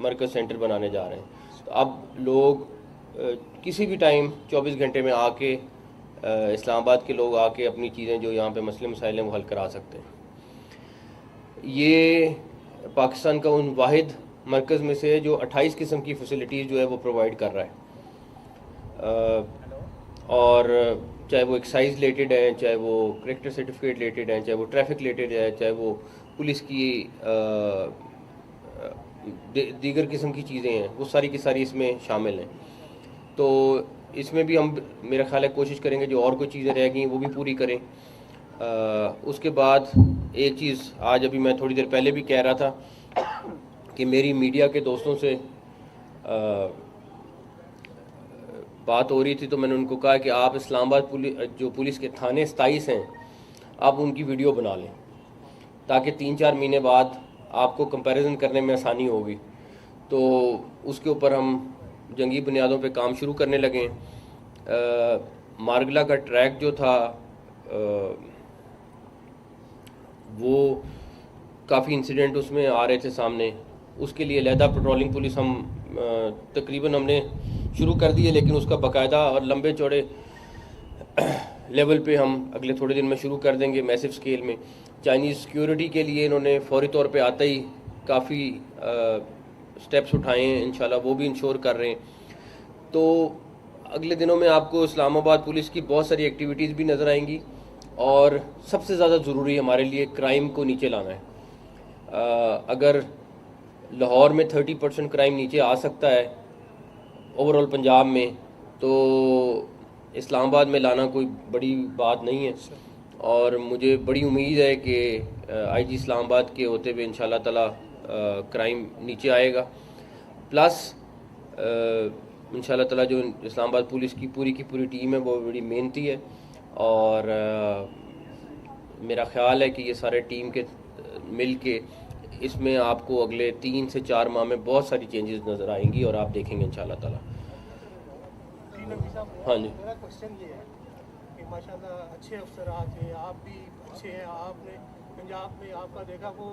मरकज़ centre बनाने जा रहे हैं। तो अब लोग किसी भी टाइम 24 घंटे में आके इस्लामाबाद के लोग आके अपनी चीज़ें जो यहाँ पे मसले मसाइल हैं वो हल करा सकते हैं। ये पाकिस्तान का उन वाहिद मरकज़ में से है जो 28 किस्म की फैसिलिटीज़ जो है वो प्रोवाइड कर रहा है। और चाहे वो एक्साइज रिलेटेड है, चाहे वो करेक्टर सर्टिफिकेट रिलेटेड है, चाहे वो ट्रैफिक रिलेटेड है, चाहे वो पुलिस की दीगर किस्म की चीज़ें हैं, वो सारी की सारी इसमें शामिल हैं। तो इसमें भी हम मेरा ख्याल है कोशिश करेंगे जो और कोई चीज़ें रह गई वो भी पूरी करें। उसके बाद एक चीज़ आज अभी मैं थोड़ी देर पहले भी कह रहा था कि मेरी मीडिया के दोस्तों से बात हो रही थी, तो मैंने उनको कहा कि आप इस्लामाबाद जो पुलिस के थाने 27 हैं, आप उनकी वीडियो बना लें ताकि 3-4 महीने बाद आपको कंपैरिजन करने में आसानी होगी। तो उसके ऊपर हम जंगी बुनियादों पे काम शुरू करने लगे। मारगला का ट्रैक जो था वो काफ़ी इंसिडेंट उसमें आ रहे थे सामने, उसके लिए अलहदा पेट्रोलिंग पुलिस हम तकरीबन हमने शुरू कर दी है, लेकिन उसका बाकायदा और लंबे चौड़े लेवल पे हम अगले थोड़े दिन में शुरू कर देंगे मैसिव स्केल में। चाइनीज़ सिक्योरिटी के लिए इन्होंने फौरी तौर पे आते ही काफ़ी स्टेप्स उठाए हैं, इंशाल्लाह वो भी इंश्योर कर रहे हैं। तो अगले दिनों में आपको इस्लामाबाद पुलिस की बहुत सारी एक्टिविटीज़ भी नज़र आएंगी, और सबसे ज़्यादा ज़रूरी हमारे लिए क्राइम को नीचे लाना है। अगर लाहौर में 30% क्राइम नीचे आ सकता है ओवरऑल पंजाब में, तो इस्लामाबाद में लाना कोई बड़ी बात नहीं है। और मुझे बड़ी उम्मीद है कि आईजी इस्लामाबाद के होते हुए इंशाल्लाह ताला क्राइम नीचे आएगा। प्लस इंशाल्लाह ताला जो इस्लामाबाद पुलिस की पूरी टीम है वो बड़ी मेहनती है, और मेरा ख्याल है कि ये सारे टीम के मिल के इसमें आपको अगले 3 से 4 माह में बहुत सारी चेंजेस नज़र आएंगी, और आप देखेंगे इंशाल्लाह ताला। हाँ जी, मेरा क्वेश्चन ये है कि माशाल्लाह अच्छे अफसरात हैं, आप भी अच्छे हैं, आपने पंजाब में आपका देखा वो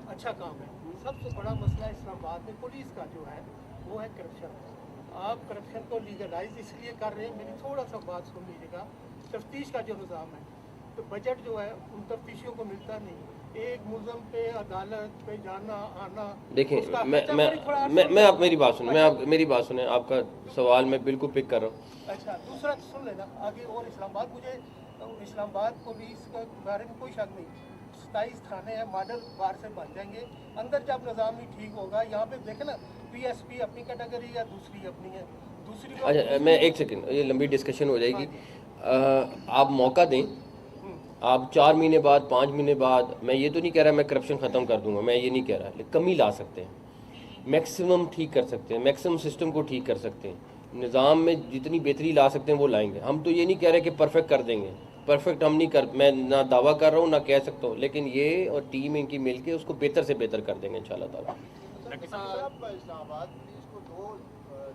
अच्छा काम है। सबसे बड़ा मसला इस्लामाबाद में पुलिस का जो है वो है करप्शन। आप करप्शन को लीगलाइज इसलिए कर रहे हैं, मेरी थोड़ा सा बात सुन लीजिएगा। तफ्तीश का जो निज़ाम है, तो बजट जो है उन तफ्तीशियों को मिलता नहीं। एक मुलज़म पे अदालत पे जाना आना, देखिए मैं आप मेरी बात सुने, मेरी बात सुने, आपका सवाल मैं बिल्कुल पिक कर रहा हूँ। अच्छा, दूसरा सुन लेना आगे। और इस्लामाबाद, मुझे इस्लामाबाद पुलिस के बारे में कोई शक नहीं, 27 थाने हैं, मॉडल बार से बन जाएंगे। अंदर जब निज़ाम ही ठीक होगा, यहाँ पे देखे ना पीएसपी अपनी कैटेगरी या दूसरी अपनी है, दूसरी। अच्छा, मैं एक सेकंड, ये लंबी डिस्कशन हो जाएगी। आप मौका दें, आप 4 महीने बाद 5 महीने बाद, मैं ये तो नहीं कह रहा मैं करप्शन ख़त्म कर दूंगा, मैं ये नहीं कह रहा, लेकिन कमी ला सकते हैं, मैक्सिमम ठीक कर सकते हैं, मैक्सिमम सिस्टम को ठीक कर सकते हैं, निज़ाम में जितनी बेहतरी ला सकते हैं वो लाएंगे। हम तो ये नहीं कह रहे कि परफेक्ट कर देंगे, परफेक्ट हम नहीं कर, मैं ना दावा कर रहा हूँ ना कह सकता हूँ, लेकिन ये और टीम इनकी मिल के उसको बेहतर से बेहतर कर देंगे इंशाल्लाह ताला। इस्लामाबाद पुलिस को दो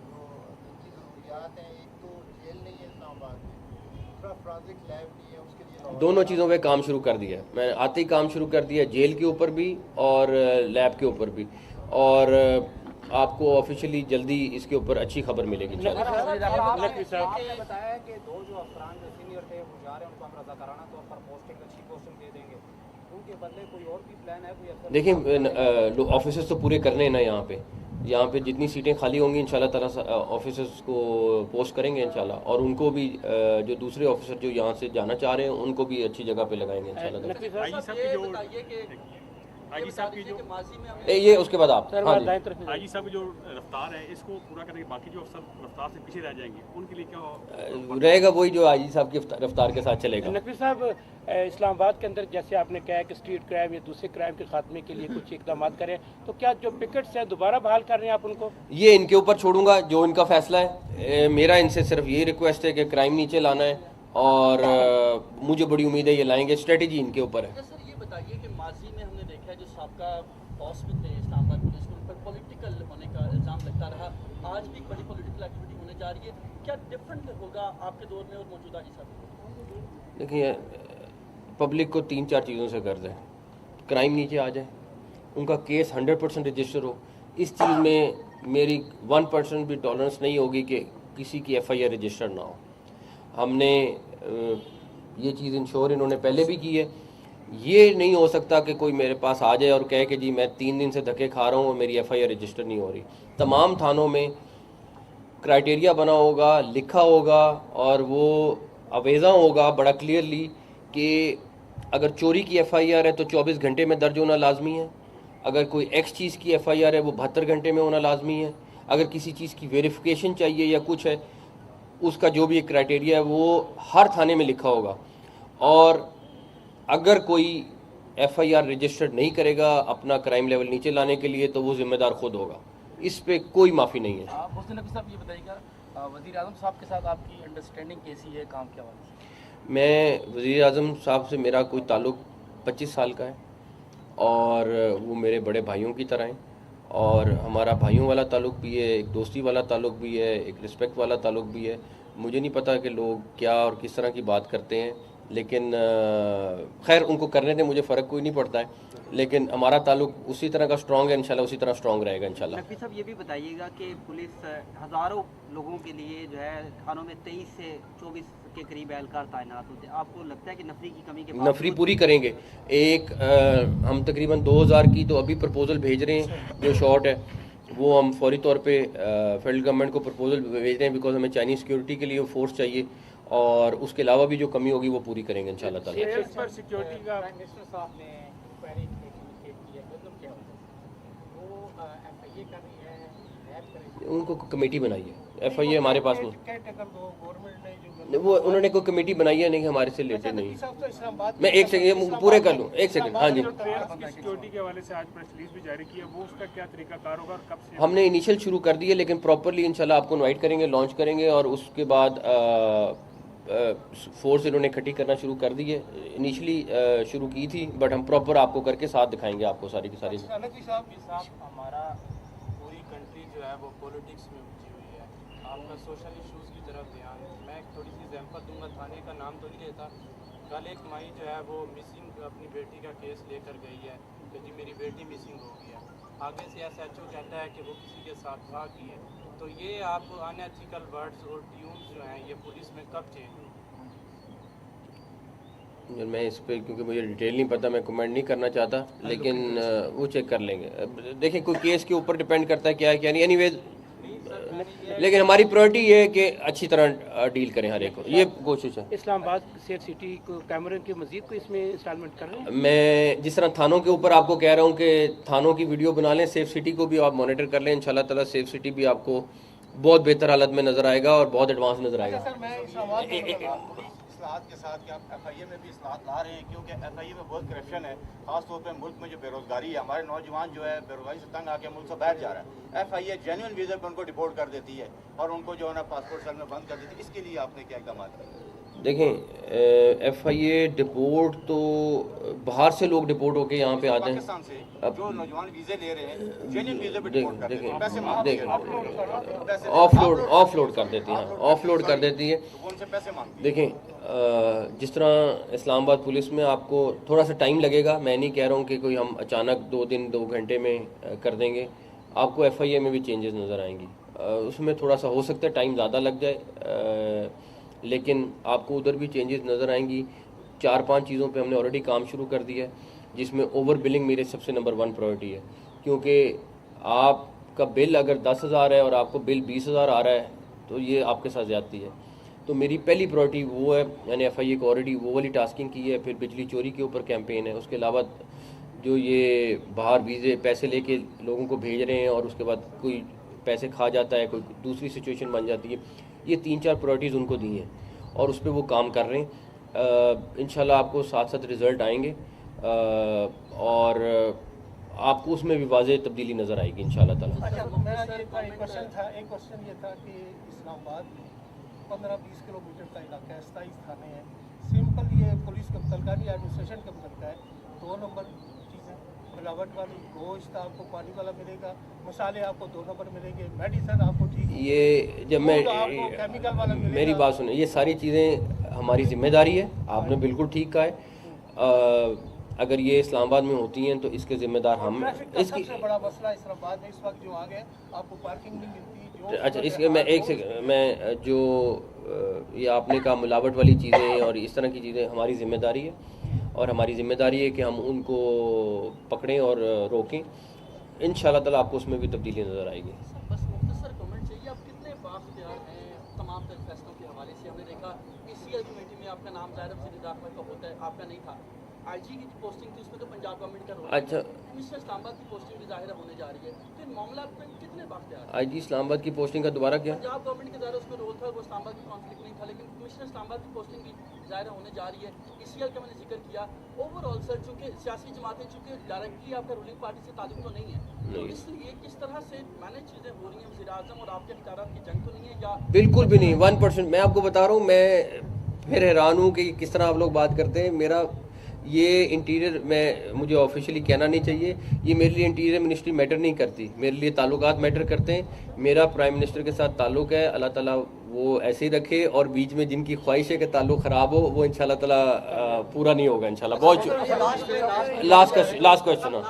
ज़रूरियात हैं, एक तो जेल नहीं है इस्लामाबाद में, दूसरा फॉरेंसिक लैब नहीं है, उसके लिए दोनों चीज़ों पे काम शुरू कर दिया है, मैं आते ही काम शुरू कर दिया, जेल के ऊपर भी और लैब के ऊपर भी, और आपको ऑफिशियली जल्दी इसके ऊपर अच्छी खबर मिलेगी। आपने बताया कि 2 जो अफसरान जो सीनियर थे वो जा रहे हैं, उनको हम रज़ाकाराना तौर पर पोस्टिंग, अच्छी पोस्टिंग दे देंगे, उनके बदले कोई और भी प्लान है कोई? देखिए ऑफिसर्स तो पूरे करने हैं ना, यहाँ पे जितनी सीटें खाली होंगी इंशाल्लाह ताला ऑफिसर्स को पोस्ट करेंगे इंशाल्लाह, और उनको भी जो दूसरे ऑफिसर जो यहाँ से जाना चाह रहे हैं उनको भी अच्छी जगह पे लगाएंगे इंशाल्लाह। आईजी साहब की जो ये उसके बाद आप आईजी साहब की जो रफ्तार है इसको पूरा करने के बाकी जो अफसर रफ्तार से पीछे रह जाएंगे उनके लिए क्या रहेगा? वही जो आईजी साहब की रफ्तार के साथ चलेगा। नकवी साहब, इस्लामाबाद के अंदर जैसे आपने कहा कि स्ट्रीट क्राइम या दूसरे क्राइम के खात्मे के लिए कुछ इकदाम करें, तो क्या जो पिकेट्स हैं दोबारा बहाल कर रहे हैं आप उनको? ये इनके ऊपर छोड़ूंगा, जो इनका फैसला है। मेरा इनसे सिर्फ यही रिक्वेस्ट है कि क्राइम नीचे लाना है, और मुझे बड़ी उम्मीद है ये लाएंगे, स्ट्रेटेजी इनके ऊपर है। सर ये बताइए कि माजी में हमने देखा है जो साबका बॉस भी थे इस्लामाबाद पुलिस के, उन पर पॉलिटिकल होने का इल्ज़ाम लगता रहा, आज भी एक बड़ी पॉलिटिकल एक्टिविटी होने जा रही है, क्या डिफरेंट होगा आपके दौर में और मौजूदा जी साहब? देखिए, पब्लिक को 3-4 चीज़ों से गर्ज है, क्राइम नीचे आ जाए, उनका केस 100% रजिस्टर हो, इस चीज़ में मेरी 1% भी टॉलरेंस नहीं होगी कि किसी की FIR रजिस्टर ना हो। हमने ये चीज़ इंश्योर इन्होंने पहले भी की है। ये नहीं हो सकता कि कोई मेरे पास आ जाए और कहे कि जी मैं 3 दिन से धक्के खा रहा हूँ और मेरी FIR रजिस्टर नहीं हो रही। तमाम थानों में क्राइटेरिया बना होगा, लिखा होगा और वो अवेज़ा होगा बड़ा क्लियरली कि अगर चोरी की FIR है तो 24 घंटे में दर्ज होना लाजमी है। अगर कोई एक्स चीज़ की FIR है वो 72 घंटे में होना लाजमी है। अगर किसी चीज़ की वेरिफिकेशन चाहिए या कुछ है, उसका जो भी एक क्राइटेरिया है वो हर थाने में लिखा होगा। और अगर कोई FIR रजिस्टर्ड नहीं करेगा अपना क्राइम लेवल नीचे लाने के लिए तो वो जिम्मेदार खुद होगा। इस पे कोई माफ़ी नहीं है। मोहसिन नकवी साहब, ये बताइएगा वज़ीर आज़म साहब के साथ आपकी अंडरस्टैंडिंग कैसी है काम के हवाले से? मैं वज़ीर आज़म साहब से मेरा कोई ताल्लुक़ 25 साल का है और वो मेरे बड़े भाइयों की तरह हैं और हमारा भाइयों वाला ताल्लुक़ भी है, एक दोस्ती वाला ताल्लुक़ भी है, एक रिस्पेक्ट वाला ताल्लुक़ भी है। मुझे नहीं पता कि लोग क्या और किस तरह की बात करते हैं, लेकिन खैर उनको करने दें, मुझे फ़र्क कोई नहीं पड़ता है। लेकिन हमारा ताल्लुक़ उसी तरह का स्ट्रॉन्ग है, इंशाल्लाह उसी तरह स्ट्रॉन्ग रहेगा इंशाल्लाह। नकवी साहब, ये भी बताइएगा कि पुलिस हज़ारों लोगों के लिए जो है थानों में 23 से 24 के करीब एहलकार तैनात होते हैं। आपको लगता है कि नफरी की कमी के बाद नफरी पूरी करेंगे? एक हम तकरीबन 2000 की तो अभी प्रपोज़ल भेज रहे हैं, जो शॉर्ट है वो हम फौरी तौर पे फेडरल गवर्नमेंट को प्रपोज़ल भेज रहे हैं, बिकॉज हमें चाइनीज़ सिक्योरिटी के लिए वो फोर्स चाहिए और उसके अलावा भी जो कमी होगी वो पूरी करेंगे इंशाल्लाह ताला। सिक्योरिटी का मिनिस्टर साहब ने इंक्वायरी इनिशिएट की है, मतलब क्या होता है वो FIA कर रही है, रैप कर रही है? उनको कमेटी बनाई है, FIA हमारे पास नहीं, गवर्नमेंट ने जो वो उन्होंने कोई कमेटी बनाई है, नहीं हमारे से रिलेटेड नहीं। तो इस्लामाबाद मैं एक सेकंड पूरे कर लूँ, एक सेकंड। हाँ जी, सिक्योरिटी के हवाले से आज प्रेस रिलीज भी जारी की है, वो उसका क्या तरीकाकार होगा और कब से? हमने इनिशियल शुरू कर दी है, लेकिन प्रॉपरली इंशाल्लाह आपको इनवाइट करेंगे, लॉन्च करेंगे और उसके बाद फोर्स इन्होंने इकट्ठी करना शुरू कर दी है। इनिशियली शुरू की थी, बट हम प्रॉपर आपको करके साथ दिखाएंगे आपको सारी की सारी। हमारा पूरी कंट्री जो है वो पॉलिटिक्स में उलझी हुई है, आपका सोशल इश्यूज़ की तरफ ध्यान। मैं थोड़ी सी एग्जांपल दूंगा, थाने का नाम तो नहीं लेता। कल एक माई जो है वो मिसिंग अपनी बेटी का केस लेकर गई है कि जी मेरी बेटी मिसिंग हो गई है। आगे से SHO कहता है कि वो किसी के साथ भागी है। तो ये आप अनएथिकल वर्ड्स और ट्यून्स जो हैं ये पुलिस में कब चेंज होंगे? मैं इस पर क्योंकि मुझे डिटेल नहीं पता, मैं कमेंट नहीं करना चाहता, लेकिन वो चेक कर लेंगे। देखिए कोई केस के ऊपर डिपेंड करता है क्या है क्या नहीं, एनीवेज लेकिन हमारी प्रायोरिटी ये है कि अच्छी तरह डील करें हर एक को, ये कोशिश है। इस्लामाबाद सेफ सिटी को कैमरे की मजीद को इसमें इंस्टॉलमेंट कर रहे हैं। मैं जिस तरह थानों के ऊपर आपको कह रहा हूँ कि थानों की वीडियो बना लें, सेफ सिटी को भी आप मॉनिटर कर लें, इंशाल्लाह ताला सेफ सिटी भी आपको बहुत बेहतर हालत में नज़र आएगा और बहुत एडवांस नज़र आएगा। सर मैं इस्लामाबाद इस्लाहात के साथ कि आप FIA में भी इस्लाहात ला रहे हैं, क्योंकि FIA में बहुत करप्शन है, खासतौर पर मुल्क में जो बेरोजगारी है, हमारे नौजवान जो है बेरोजगारी से तंग आके मुल्क से बाहर जा रहा है। FIA जेन्युइन वीज़ा पर उनको डिपोर्ट कर देती है और उनको जो है ना पासपोर्ट सेल में बंद कर देती है। इसके लिए आपने क्या इकदाम किए? देखें FIA डिपोर्ट तो बाहर से लोग डिपोर्ट होके यहाँ पे आते हैं, पाकिस्तान से जो नौजवान वीज़े ले रहे हैं जेन्युइन वीज़े पे डिपोर्ट कर देते हैं, पैसे मांगते हैं, ऑफलोड कर देती हैं, ऑफलोड कर देती है। तो उनसे पैसे मांगते हैं। देखें जिस तरह इस्लामाबाद पुलिस में आपको थोड़ा सा टाइम लगेगा, मैं नहीं कह रहा हूँ कि कोई हम अचानक 2 दिन 2 घंटे में कर देंगे। आपको FIA में भी चेंजेस नज़र आएंगी, उसमें थोड़ा सा हो सकता है टाइम ज़्यादा लग जाए, लेकिन आपको उधर भी चेंजेस नज़र आएंगी। 4-5 चीज़ों पे हमने ऑलरेडी काम शुरू कर दिया है, जिसमें ओवर बिलिंग मेरे सबसे नंबर 1 प्रायोरिटी है, क्योंकि आपका बिल अगर 10,000 है और आपको बिल 20,000 आ रहा है तो ये आपके साथ ज़्यादती है। तो मेरी पहली प्रायोरिटी वो है, मैंने FIA को ऑलरेडी वो वाली टास्किंग की है। फिर बिजली चोरी के ऊपर कैंपेन है, उसके अलावा जो ये बाहर वीज़े पैसे लेके लोगों को भेज रहे हैं और उसके बाद कोई पैसे खा जाता है, कोई दूसरी सिचुएशन बन जाती है, ये 3-4 प्रायोरिटीज़ उनको दी हैं और उस पर वो काम कर रहे हैं। इंशाल्लाह आपको साथ साथ रिज़ल्ट आएंगे और आपको उसमें भी वाज़ेह तब्दीली नज़र आएगी इंशाल्लाह ताला। अच्छा, मेरा ये एक क्वेश्चन ये था कि इस्लामाबाद में 15-20 किलोमीटर का इलाका है, 27 थाने हैं, सिंपल ये पुलिस के मुतलका नहीं एडमिनिस्ट्रेशन के मुतलका है। 2 नंबर चीज़ें मिलावट वाली, गोश्त आपको पानी वाला मिलेगा, मसाले आपको 2 नंबर मिलेंगे, मेडिसिन आपको ठीक, ये जब मैं केमिकल वाला मिलेगा। मेरी बात सुने, ये सारी चीज़ें हमारी जिम्मेदारी है, आपने बिल्कुल ठीक कहा है। अगर ये इस्लामाबाद में होती हैं तो इसके ज़िम्मेदार हम ट्रैफिक का इसकी सबसे बड़ा मसला इस्लामाबाद में इस वक्त जो आ गया, आपको पार्किंग नहीं मिलती जो अच्छा इसके मैं एक से मैं जो ये आपने कहा मिलावट वाली चीज़ें और इस तरह की चीज़ें हमारी ज़िम्मेदारी है, और हमारी ज़िम्मेदारी है कि हम उनको पकड़ें और रोकें। इंशाल्लाह ताला आपको उसमें भी तब्दीली नज़र आएगी। बस मुख्तसर कमेंट चाहिए, आप कितने बाख्तियार हैं तमाम तर फैसलों के हवाले से? हमने देखा पीसीएल कमेटी में आपका नाम ज़ाहिर सीधी अहमद का होता है, आपका नहीं था। आईजी की जो पोस्टिंग थी उसमें तो पंजाब गवर्नमेंट का रोल है। अच्छा, कमिश्नर इस्लामाबाद की पोस्टिंग भी ज़ाहिर होने जा रही है, तो इन मामला में कितने बाख्तियार हैं? आईजी इस्लामाबाद की पोस्टिंग का दोबारा क्या? पंजाब गवर्नमेंट के ज़ाहिर उसमें रोल था, वो इस्लामाबाद की कॉन्फ्लिक्ट नहीं था, लेकिन कमिश्नर इस्लामाबाद की पोस्टिंग भी ज़ाहिर होने जा रही है। पीसीएल का मैंने जिक्र किया। ओवरऑल सर चूँकि सियासी जमातें चूँकि डायरेक्टली आपका रूलिंग पार्टी से ताल्लुक तो नहीं है, तो इसलिए किस तरह से मैनेज चीज़ें हो रही हैं? वज़ीर आज़म और आपके इख्तियारात की जंग तो नहीं है? या बिल्कुल भी नहीं, 1%। मैं आपको बता रहा हूँ, मैं फिर हैरान हूँ कि किस तरह आप लोग बात करते हैं। मेरा ये इंटीरियर मुझे ऑफिशियली कहना नहीं चाहिए, ये मेरे लिए इंटीरियर मिनिस्ट्री मैटर नहीं करती, मेरे लिए ताल्लुकात मैटर करते हैं। मेरा प्राइम मिनिस्टर के साथ ताल्लुक है, अल्लाह ताला वो ऐसे ही रखे, और बीच में जिनकी ख्वाहिश है कि ताल्लुक ख़राब हो वो इंशाल्लाह ताला पूरा नहीं होगा इंशाल्लाह। बहुत लास्ट क्वेश्चन है,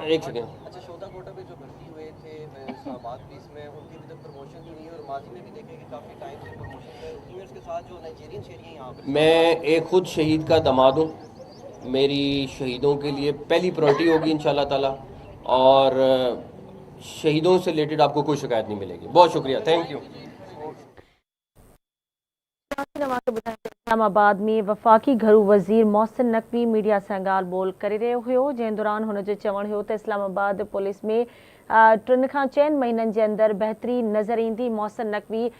एक सेकेंड। अच्छा, शोधा कोटा पे जो भर्ती हुए थे इस्लामाबाद पुलिस में, उनकी अभी तक प्रमोशन भी नहीं है, और माजी में भी देखे कि काफ़ी टाइम से प्रमोशन है। जूनियर्स के साथ जो नाइजीरियन शहरी यहाँ पे, मैं एक खुद शहीद का दामाद हूँ, मेरी शहीदों के लिए पहली प्रायोरिटी होगी इंशाल्लाह ताला, और शहीदों से रिलेटेड आपको कोई शिकायत नहीं मिलेगी। बहुत शुक्रिया, थैंक यू। इस्लामाबाद में वफाकी घरू वज़ीर मोहसिन नकवी मीडिया से ॻाल्हि ॿोल करे रहियो हुयो, जंहिं दौरान हुन जो चवणु हुयो त इस्लामाबाद पुलिस में 3 खां 4 महीननि जे अंदरि बहितरी नज़र ईंदी। मोहसिन नकवी